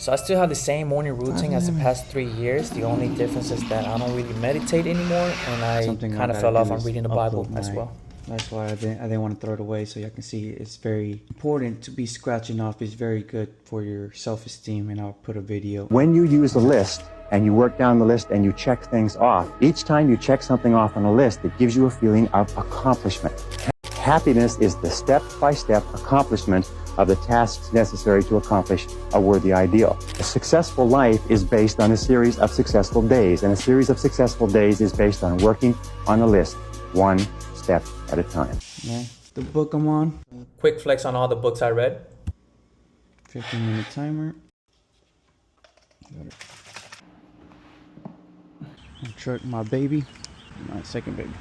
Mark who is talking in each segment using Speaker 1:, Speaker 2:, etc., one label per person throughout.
Speaker 1: So I still have the same morning routine as the past 3 years. The only difference is that I don't really meditate anymore, and I kind of fell off on reading the Bible as well.
Speaker 2: That's why I didn't want to throw it away, so y'all can see it's very important to be scratching off. It's very good for your self-esteem, and I'll put a video.
Speaker 3: When you use a list and you work down the list and you check things off, each time you check something off on a list, it gives you a feeling of accomplishment. Happiness is the step-by-step accomplishment of the tasks necessary to accomplish a worthy ideal. A successful life is based on a series of successful days, and a series of successful days is based on working on a list, one step at a time.
Speaker 2: Yeah, the book I'm on.
Speaker 1: Quick flex on all the books I read.
Speaker 2: 15-minute timer. Truck my baby, my second baby.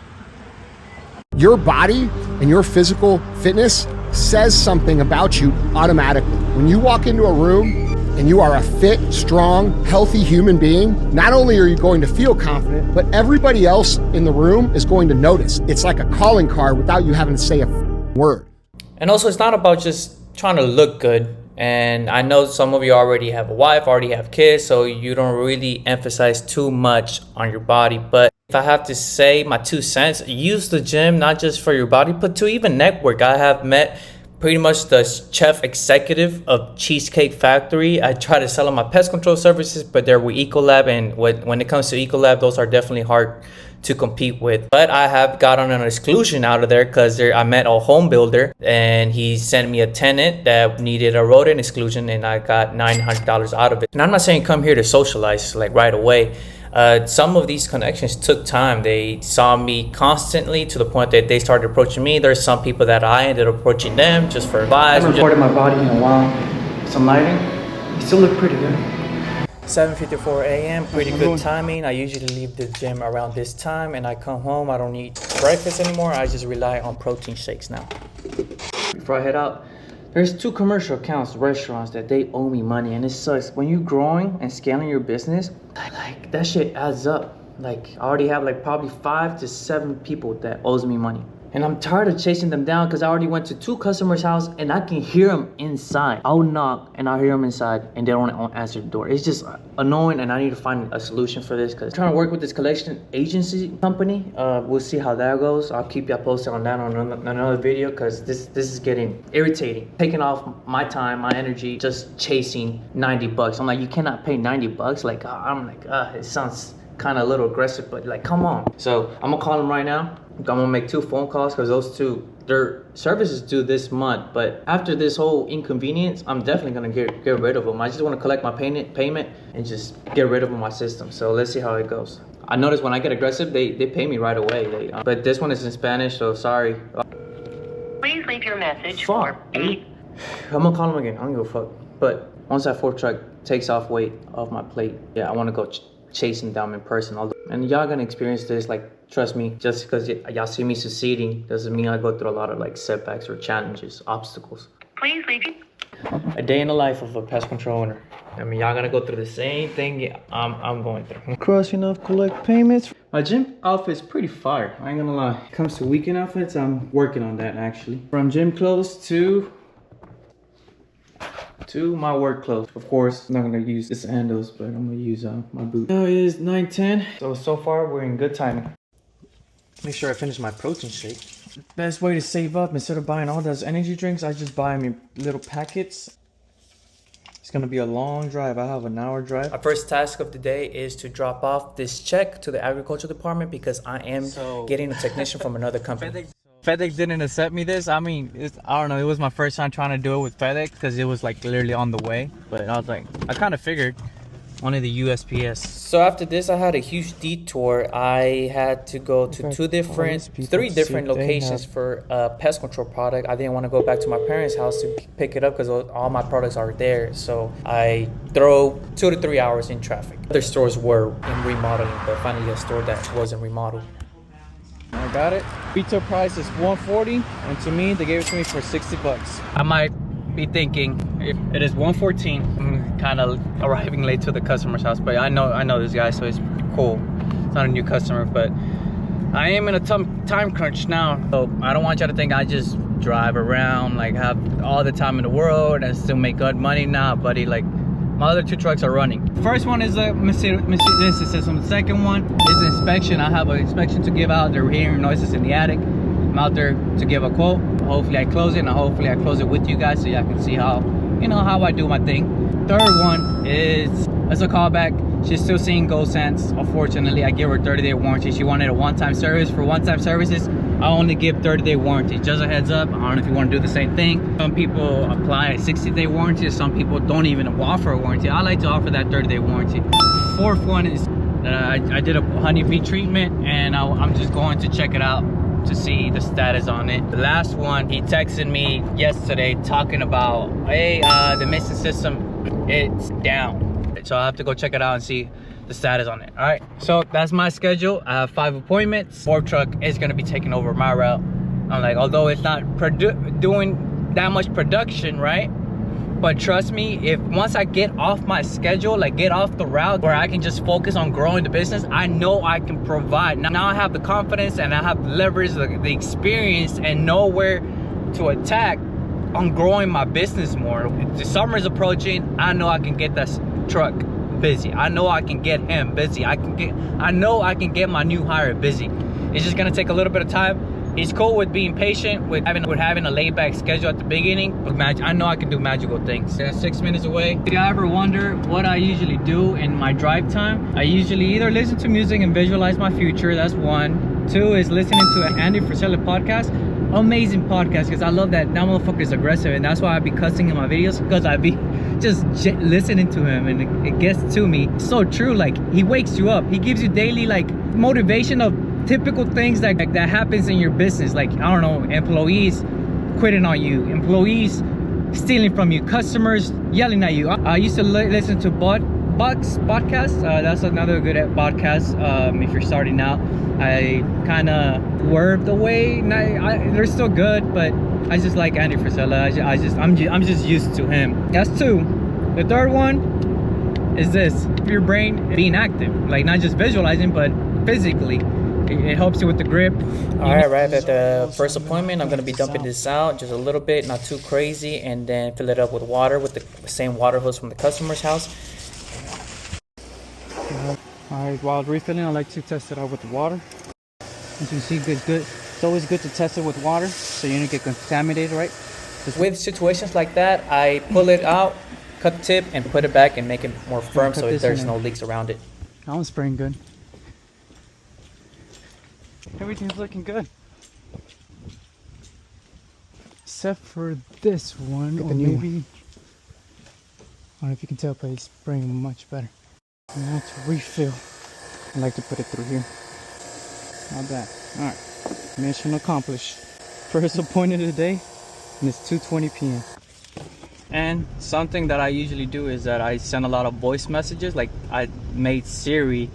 Speaker 4: Your body and your physical fitness says something about you automatically. When you walk into a room and you are a fit, strong, healthy human being, not only are you going to feel confident, but everybody else in the room is going to notice. It's like a calling card without you having to say a word.
Speaker 1: And also, it's not about just trying to look good. And I know some of you already have a wife, already have kids, so you don't really emphasize too much on your body. But if I have to say my 2 cents, use the gym not just for your body, but to even network. I have met pretty much the chef executive of Cheesecake Factory. I try to sell them my pest control services, but they're with Ecolab, and when it comes to Ecolab, those are definitely hard to compete with. But I have gotten an exclusion out of there because I met a home builder, and he sent me a tenant that needed a rodent exclusion, and I got $900 out of it. And I'm not saying come here to socialize like right away. Some of these connections took time. They saw me constantly to the point that they started approaching me. There's some people that I ended up approaching them just for advice.
Speaker 2: I haven't recorded my body in a while. Some lighting. You still look pretty good.
Speaker 1: 7:54 a.m. Pretty good timing. I usually leave the gym around this time, and I come home. I don't eat breakfast anymore. I just rely on protein shakes now. Before I head out, there's 2 commercial accounts, restaurants, that they owe me money, and it sucks. When you're growing and scaling your business, like that shit adds up. Like I already have like probably 5 to 7 people that owes me money. And I'm tired of chasing them down because I already went to 2 customers' house and I can hear them inside. I'll knock and I'll hear them inside and they don't answer the door. It's just annoying, and I need to find a solution for this because I'm trying to work with this collection agency company. We'll see how that goes. I'll keep y'all posted on that on another video because this is getting irritating. Taking off my time, my energy, just chasing $90. I'm like, you cannot pay $90. Like, I'm like, it sounds kind of a little aggressive, but like, come on. So I'm gonna call them right now. I'm gonna make 2 phone calls because those 2, their services due this month. But after this whole inconvenience, I'm definitely gonna get rid of them. I just want to collect my payment and just get rid of them in my system. So let's see how it goes. I notice when I get aggressive, they pay me right away. But this one is in Spanish, so sorry.
Speaker 5: Please leave your message for 8.
Speaker 1: I'm gonna call them again. I don't give a fuck. But once that 4 truck takes off weight off my plate, yeah, I want to go chase him down in person. And y'all gonna experience this, like, trust me, just because y'all see me succeeding doesn't mean I go through a lot of like setbacks or challenges, obstacles.
Speaker 5: Please leave.
Speaker 1: A day in the life of a pest control owner. I mean, y'all gonna go through the same thing I'm going through.
Speaker 2: Crossing off collect payments. My gym outfit's pretty fire, I ain't gonna lie. Comes to weekend outfits, I'm working on that actually. From gym clothes to my work clothes. Of course, I'm not gonna use the sandals, but I'm gonna use my boots. Now it is 9:10.
Speaker 1: So far we're in good timing. Make sure I finish my protein shake.
Speaker 2: Best way to save up, instead of buying all those energy drinks, I just buy them in little packets. It's gonna be a long drive. I have an hour drive.
Speaker 1: Our first task of the day is to drop off this check to the agriculture department because I am getting a technician from another company.
Speaker 6: FedEx didn't accept me this. I mean, I don't know. It was my first time trying to do it with FedEx because it was like literally on the way. But I was like, I kind of figured one of the USPS.
Speaker 1: So after this, I had a huge detour. I had to go to 3 different locations for a pest control product. I didn't want to go back to my parents' house to pick it up because all my products are there. So I drove 2 to 3 hours in traffic. Other stores were in remodeling, but finally a store that wasn't remodeled.
Speaker 6: I got it. Retail price is $140, and to me, they gave it to me for $60. I might be thinking if it is $114, I'm kind of arriving late to the customer's house, but I know this guy, so it's cool. It's not a new customer, but I am in a time crunch now, so I don't want y'all to think I just drive around, like have all the time in the world and still make good money. Nah, buddy, like My other 2 trucks are running. First one is a Mercedes system. The second one is inspection. I have an inspection to give out. They're hearing noises in the attic. I'm out there to give a quote. Hopefully I close it, and hopefully I close it with you guys so y'all can see how, you know, how I do my thing. Third one is a callback. She's still seeing ghost ants. Unfortunately, I give her 30-day warranty. She wanted a one-time service. For one-time services, I only give 30-day warranty. Just a heads up. I don't know if you want to do the same thing. Some people apply a 60-day warranty. Some people don't even offer a warranty. I like to offer that 30-day warranty. Fourth one is that I did a honeybee treatment, and I'm just going to check it out to see the status on it. The last one, he texted me yesterday talking about, hey, the missing system, it's down. So I have to go check it out and see the status on it. All right, so that's my schedule. I have 5 appointments. 4th truck is gonna be taking over my route. I'm like, although it's not doing that much production, right? But trust me, if once I get off my schedule, like get off the route where I can just focus on growing the business, I know I can provide. Now I have the confidence and I have the leverage, the experience, and know where to attack on growing my business more. The summer is approaching. I know I can get this truck busy. I know I can get him busy. I know I can get my new hire busy. It's just gonna take a little bit of time. He's cool with being patient, with having a laid-back schedule at the beginning. But I know I can do magical things. That's 6 minutes away. If you ever wonder what I usually do in my drive time, I usually either listen to music and visualize my future. That's 1. 2 is listening to an Andy Frisella podcast. Amazing podcast, because I love that motherfucker is aggressive, and that's why I be cussing in my videos, because I be just listening to him, and it gets to me. It's so true. Like, he wakes you up. He gives you daily like motivation of typical things that happens in your business. Like, I don't know, employees quitting on you, employees stealing from you, customers yelling at you. I used to listen to Buck's podcast. That's another good podcast if you're starting out. I kind of swerved away. They're still good, but I just like Andy Frisella. I'm just used to him. That's 2. The third one is this: your brain being active, like not just visualizing, but physically. It helps you with the grip.
Speaker 1: All right, right at the first appointment, I'm gonna be dumping this out just a little bit, not too crazy, and then fill it up with water with the same water hose from the customer's house.
Speaker 6: All right, while refilling, I like to test it out with the water. As you can see, good. It's always good to test it with water so you don't get contaminated, right?
Speaker 1: With situations like that, I pull it out, cut the tip, and put it back and make it more firm so there's no leaks around it.
Speaker 6: That one's spraying good. Everything's looking good. Except for this one, or maybe, I don't know if you can tell, but it's spraying much better. And now to refill, I like to put it through here. Not bad. Alright, mission accomplished. First appointment of the day, and it's 2:20 p.m. And something that I usually do is that I send a lot of voice messages. Like, I made Siri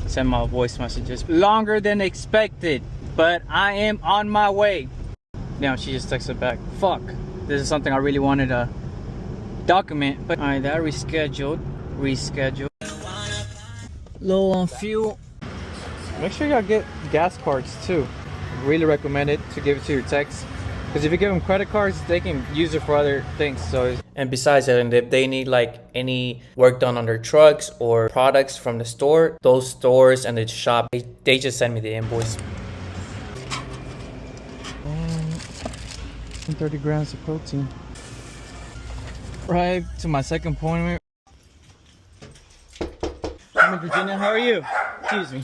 Speaker 6: send my voice messages longer than expected, but I am on my way. Now she just texted back, fuck, this is something I really wanted to document. But all right, that rescheduled. Low on fuel. Make sure y'all get gas cards too. Really recommend it to give it to your techs, because if you give them credit cards, they can use it for other things. So,
Speaker 1: and besides that, and if they need like any work done on their trucks or products from the store, those stores and the shop, they just send me the invoice.
Speaker 6: 30 grams of protein. Right to my second appointment. I'm in Virginia. How are you? Excuse me.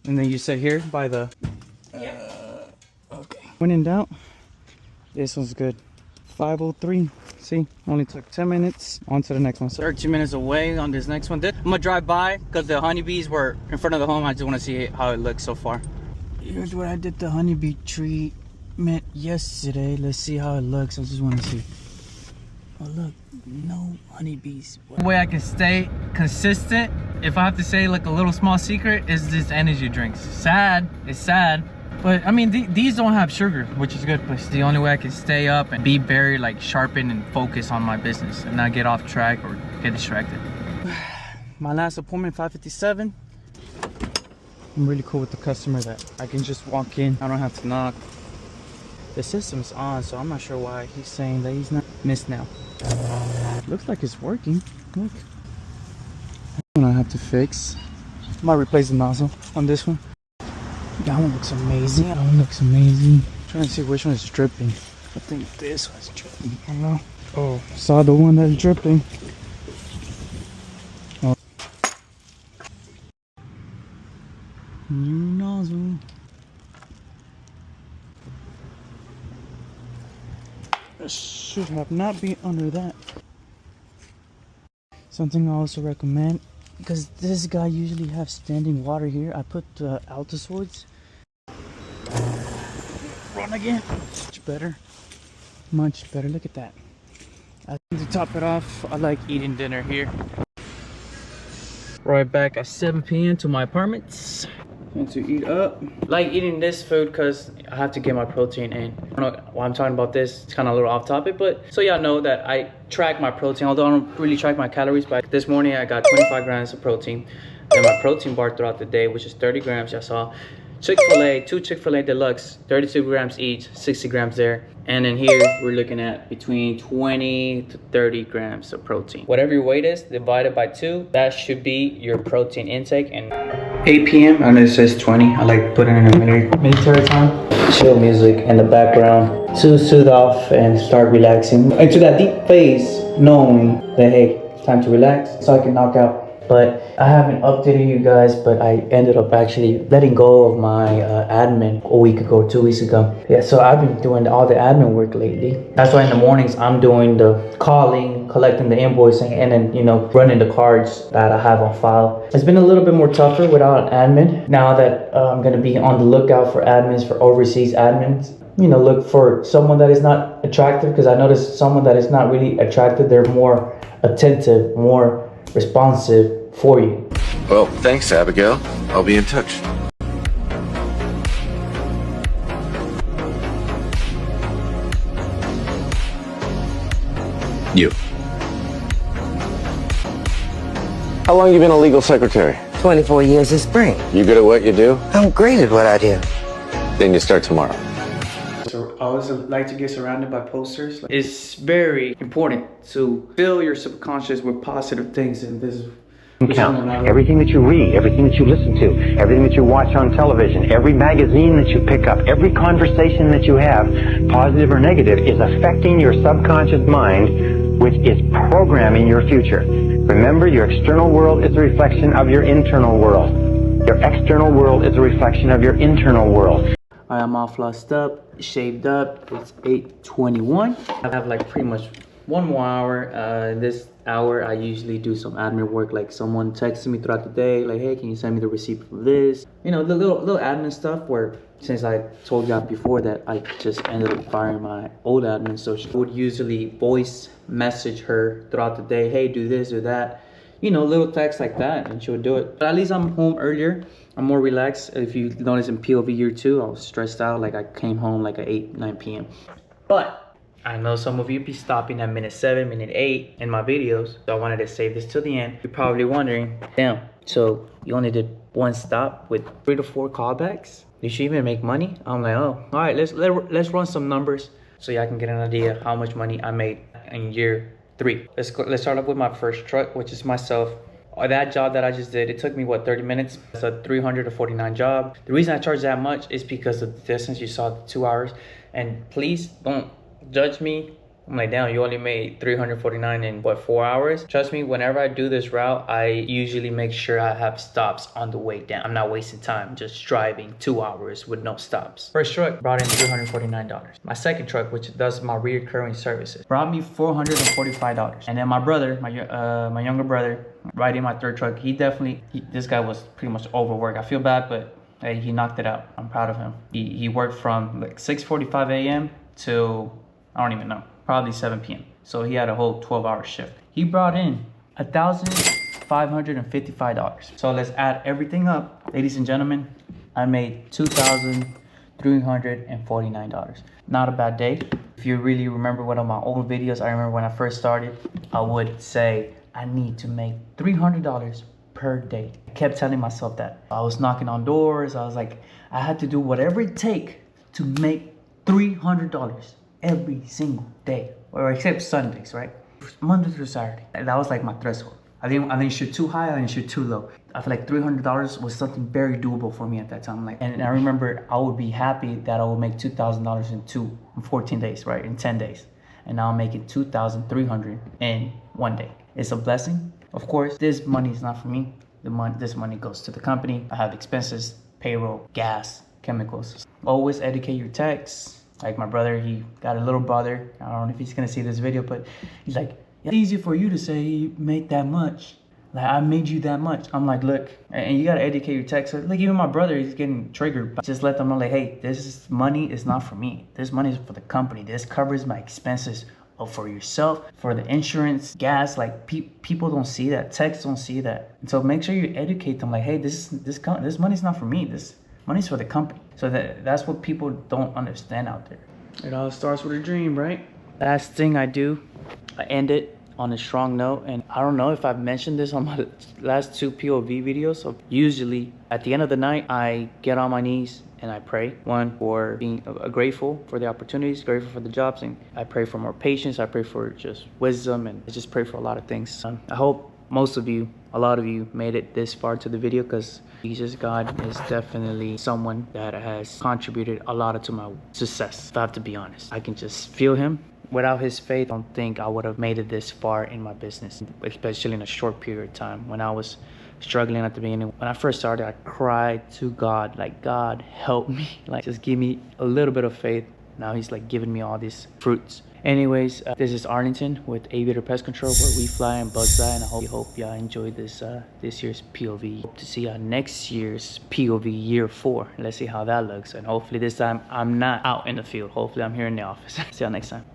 Speaker 6: And then you sit here by the. Okay. When in doubt, this one's good. 5:03. See, only took 10 minutes. On to the next one. So 13 minutes away on this next one. I'm gonna drive by because the honeybees were in front of the home. I just want to see how it looks so far. Here's where I did the honeybee treatment yesterday. Let's see how it looks. I just want to see. Oh look, no honeybees. The way I can stay consistent, if I have to say like a little small secret, is this energy drinks. Sad, it's sad, but I mean these don't have sugar, which is good, but it's the only way I can stay up and be very like sharpened and focused on my business and not get off track or get distracted. My last appointment, 5:57. I'm really cool with the customer that I can just walk in. I don't have to knock.
Speaker 2: The system's on, so I'm not sure why he's saying that he's not missed now. Looks like it's working. Look. One I have to fix. I might replace the nozzle on this one. That one looks amazing. That one looks amazing. I'm trying to see which one is dripping. I think this one's dripping. I don't know. Oh, saw the one that's dripping. Oh. New nozzle. It should have not been under that. Something I also recommend, because this guy usually have standing water here. I put the Altoids. Run again. Much better. Much better. Look at that. I think to top it off, I like eating dinner here. Right back at 7 p.m. to my apartment. Time to eat up.
Speaker 1: Like eating this food because I have to get my protein in. I don't know why I'm talking about this. It's kind of a little off topic, but so y'all know that I track my protein, although I don't really track my calories. But this morning I got 25 grams of protein. Then my protein bar throughout the day, which is 30 grams, y'all saw. Chick-fil-A, 2 Chick-fil-A Deluxe, 32 grams each, 60 grams there. And then here we're looking at between 20 to 30 grams of protein. Whatever your weight is, divided by 2, that should be your protein intake. And 8 p.m. and it says 20. I like putting in a military time. Chill music in the background to soothe off and start relaxing into that deep phase, knowing that hey, it's time to relax so I can knock out. But I haven't updated you guys, but I ended up actually letting go of my admin a week ago, 2 weeks ago. Yeah, so I've been doing all the admin work lately. That's why in the mornings I'm doing the calling, collecting the invoicing, and then, you know, running the cards that I have on file. It's been a little bit more tougher without an admin. Now that I'm gonna be on the lookout for admins, for overseas admins. You know, look for someone that is not attractive, because I noticed someone that is not really attractive, they're more attentive, more responsive for you.
Speaker 7: Well, thanks, Abigail. I'll be in touch. You. How long you been a legal secretary?
Speaker 8: 24 years this spring.
Speaker 7: You good at what you do?
Speaker 8: I'm great at what I do.
Speaker 7: Then you start tomorrow.
Speaker 1: So I always like to get surrounded by posters. It's very important to fill your subconscious with positive things, and this is
Speaker 3: Count everything that you read, everything that you listen to, everything that you watch on television, every magazine that you pick up, every conversation that you have, positive or negative, is affecting your subconscious mind, which is programming your future. Remember, your external world is a reflection of your internal world. Your external world is a reflection of your internal world.
Speaker 1: I am all flossed up, shaved up. It's 8:21. I have like pretty much 1 more hour. This hour I usually do some admin work, like someone texting me throughout the day, like, hey, can you send me the receipt for this? You know, the little admin stuff, where since I told y'all before that I just ended up firing my old admin, so she would usually voice message her throughout the day, hey, do this, do that. You know, little texts like that, and she would do it. But at least I'm home earlier. I'm more relaxed. If you notice in POV year 2, I was stressed out. Like I came home like at 8, 9 p.m. But I know some of you be stopping at minute 7, minute 8 in my videos. So I wanted to save this till the end. You're probably wondering, damn, so you only did 1 stop with 3 to 4 callbacks? Did you even make money? I'm like, oh, all right, let's run some numbers so y'all can get an idea how much money I made in year 3. Let's start off with my first truck, which is myself. That job that I just did, it took me, what, 30 minutes? It's a 349 job. The reason I charge that much is because of the distance. You saw the 2 hours. And please don't judge me. I'm like, damn, you only made 349 in what, 4 hours? Trust me, whenever I do this route, I usually make sure I have stops on the way down. I'm not wasting time just driving 2 hours with no stops. First truck brought in $349. My second truck, which does my recurring services, brought me $445. And then my brother, my younger brother, riding my third truck, this guy was pretty much overworked. I feel bad, but hey, he knocked it out. I'm proud of him. He worked from like 6:45 a.m. till, I don't even know, probably 7 p.m. So he had a whole 12-hour shift. He brought in $1,555. So let's add everything up. Ladies and gentlemen, I made $2,349. Not a bad day. If you really remember one of my old videos, I remember when I first started, I would say I need to make $300 per day. I kept telling myself that. I was knocking on doors. I was like, I had to do whatever it takes to make $300 every single day, or except Sundays, right? Monday through Saturday. That was like my threshold. I didn't shoot too high, I didn't shoot too low. I feel like $300 was something very doable for me at that time. Like, and I remember I would be happy that I would make $2,000 in 14 days, right? In 10 days. And now I'm making $2,300 in 1 day. It's a blessing. Of course, this money is not for me. This money goes to the company. I have expenses, payroll, gas, chemicals. Always educate your techs. Like my brother, he got a little brother. I don't know if he's gonna see this video, but he's like, it's easy for you to say you made that much. Like, I made you that much. I'm like, look, and you gotta educate your techs. So, like, even my brother, he's getting triggered. But just let them know, like, hey, this money is not for me. This money is for the company. This covers my expenses for yourself, for the insurance, gas. Like, people don't see that. Techs don't see that. And so make sure you educate them. Like, hey, this money's not for me. This money's for the company. So that's what people don't understand out there. It all starts with a dream, right? Last thing I do, I end it on a strong note, and I don't know if I've mentioned this on my last 2 POV videos. So usually at the end of the night, I get on my knees and I pray. One, for being grateful for the opportunities, grateful for the jobs, and I pray for more patience. I pray for just wisdom, and I just pray for a lot of things. I hope most of you, a lot of you, made it this far to the video, because Jesus, God, is definitely someone that has contributed a lot to my success. If I have to be honest, I can just feel him. Without his faith, I don't think I would have made it this far in my business, especially in a short period of time. When I was struggling at the beginning, when I first started, I cried to God, like, God, help me. Like, just give me a little bit of faith. Now he's like giving me all these fruits. Anyways, this is Arlington with Aviator Pest Control, where we fly and bugs die, and I hope y'all enjoyed this year's POV. Hope to see y'all next year's POV year 4. Let's see how that looks, and hopefully this time I'm not out in the field. Hopefully I'm here in the office. See y'all next time.